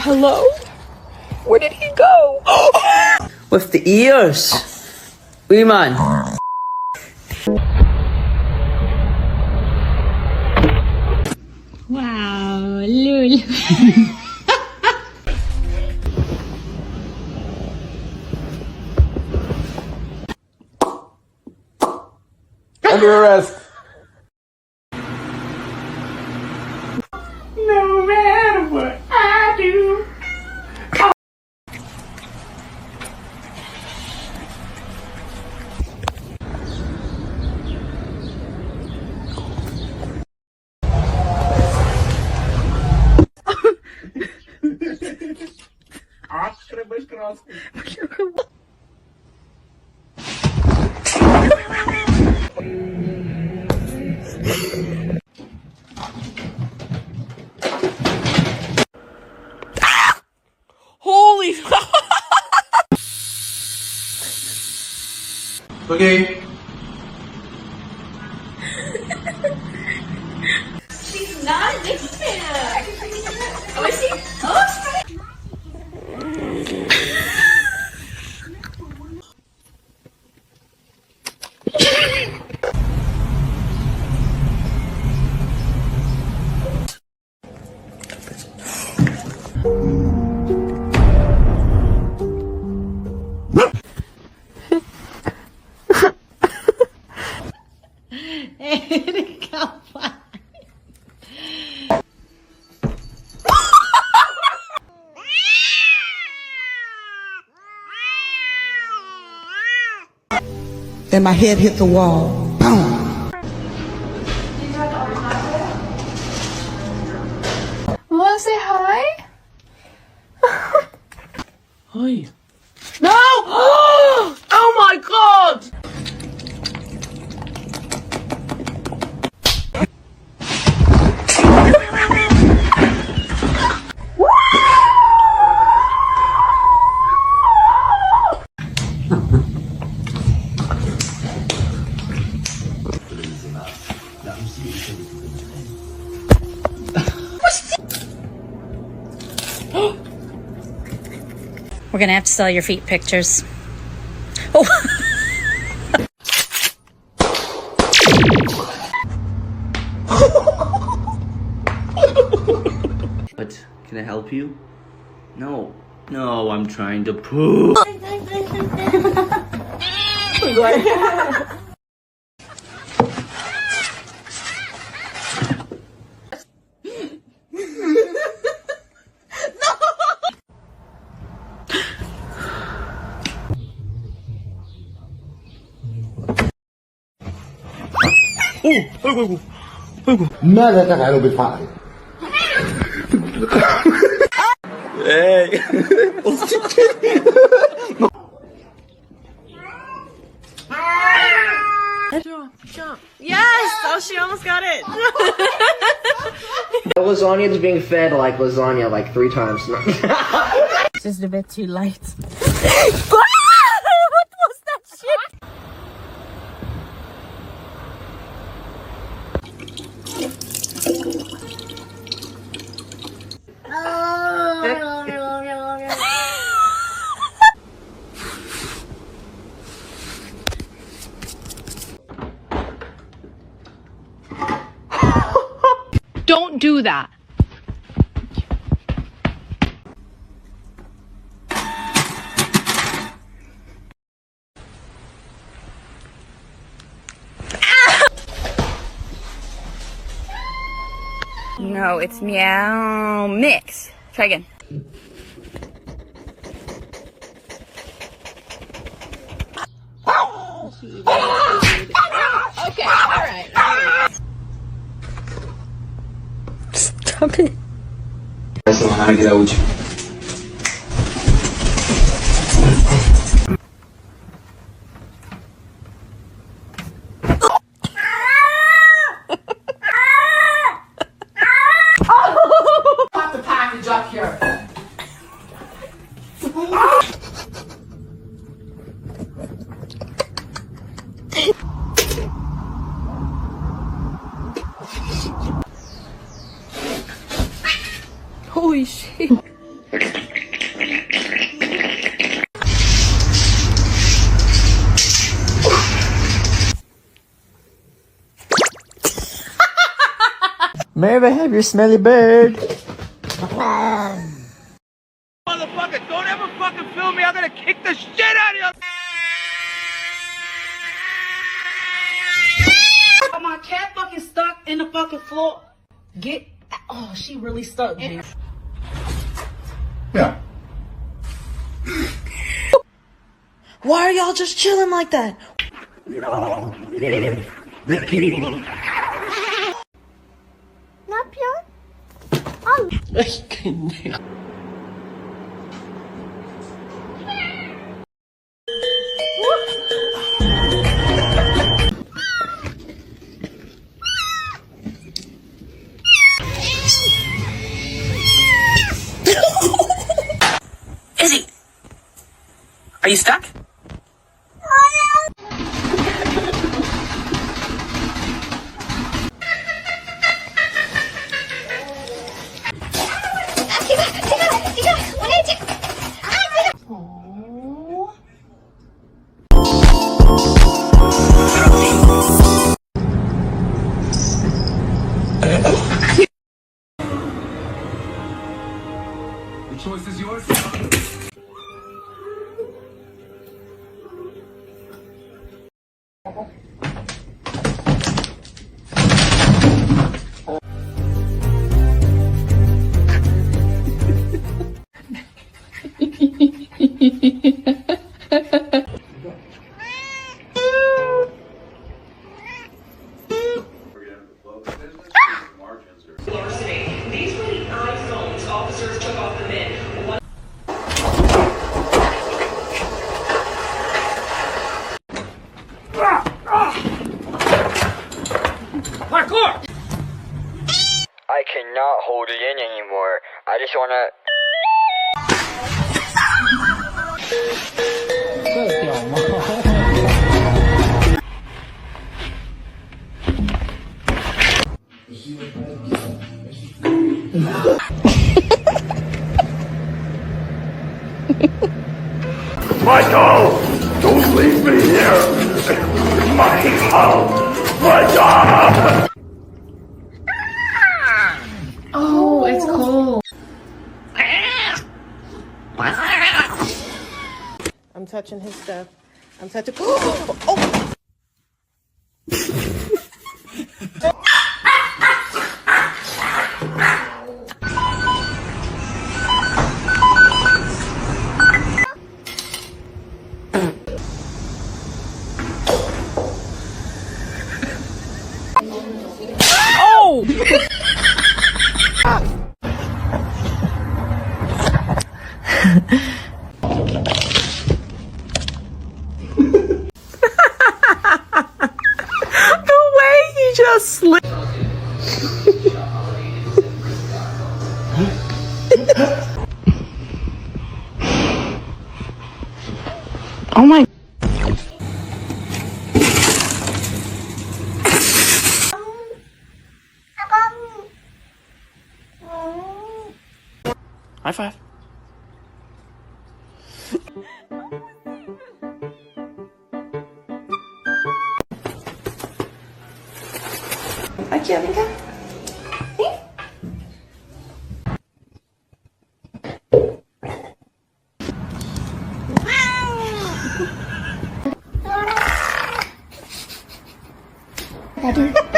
Hello? Where did he go? With the ears. Wee man. Wow, Lulu. Under arrest. No matter what I do. Holy Okay. She's not addicted. Oh, is she? Oh, she's Then my head hit the wall. Boom. wanna say hi? Hi. No! Oh my god! We're gonna have to sell your feet pictures. Oh. But can I help you? No. No, I'm trying to poop. ماذا تفعل بالفعل؟ Hey. Jump. Yes! Oh, she almost got it. The lasagna is being fed like lasagna like 3 times. It's just a bit too light. What was that shit? Don't do that. No, it's meow mix. Try again. Okay, alright. Stop it. Pop the package up here. Holy shit. I May I have your smelly bird? Motherfucker, don't ever fucking film me. I'm gonna kick the shit out of you. My cat fucking stuck in the fucking floor. Oh, she really stuck, dude. Yeah. Why are y'all just chilling like that? Izzy! Are you stuck? The choice is yours. These were the iPhones officers took off the men. Parkour! I cannot hold it in anymore. I just wanna. Michael! Don't leave me here! Michael! Michael! Oh, it's cold. I'm touching his stuff. I'm touching. Oh! The way he just slipped. Oh my. High five. Aquí, venga. Better.